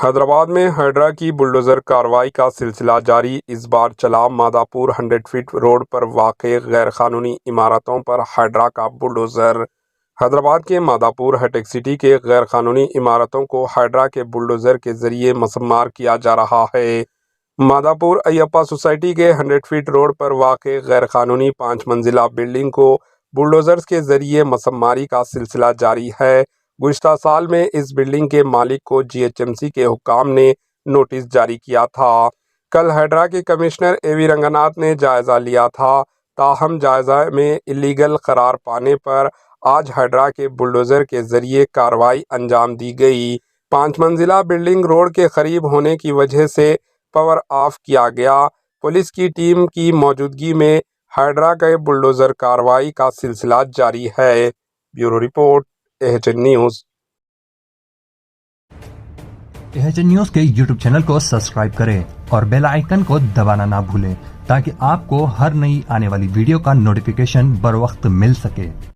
حیدرآباد میں ہائیڈرا کی بلڈوزر کارروائی کا سلسلہ جاری۔ اس بار چلا ماداپور 100 فٹ روڈ پر واقع غیر قانونی عمارتوں پر ہائیڈرا کا بلڈوزر۔ حیدرآباد کے ماداپور ہائیٹیک سٹی کے غیر قانونی عمارتوں کو ہائیڈرا کے بلڈوزر کے ذریعے مسمار کیا جا رہا ہے۔ ماداپور ایپا سوسائٹی کے 100 فٹ روڈ پر واقع غیر قانونی 5 منزلہ بلڈنگ کو بلڈوزرز کے ذریعے مسماری کا سلسلہ جاری ہے۔ گزشتہ سال میں اس بلڈنگ کے مالک کو GHMC کے حکام نے نوٹس جاری کیا تھا۔ کل ہائیڈرا کے کمشنر AV رنگناتھ نے جائزہ لیا تھا، تاہم جائزہ میں الیگل قرار پانے پر آج ہائیڈرا کے بلڈوزر کے ذریعے کارروائی انجام دی گئی۔ 5 منزلہ بلڈنگ روڈ کے قریب ہونے کی وجہ سے پاور آف کیا گیا۔ پولیس کی ٹیم کی موجودگی میں ہائیڈرا کے بلڈوزر کارروائی کا سلسلہ جاری ہے۔ Bureau report AHN news. AHN news کے YouTube چینل کو سبسکرائب کریں اور بیل آئیکن کو دبانا نہ بھولیں تاکہ آپ کو ہر نئی آنے والی ویڈیو کا نوٹیفیکیشن بر وقت مل سکے۔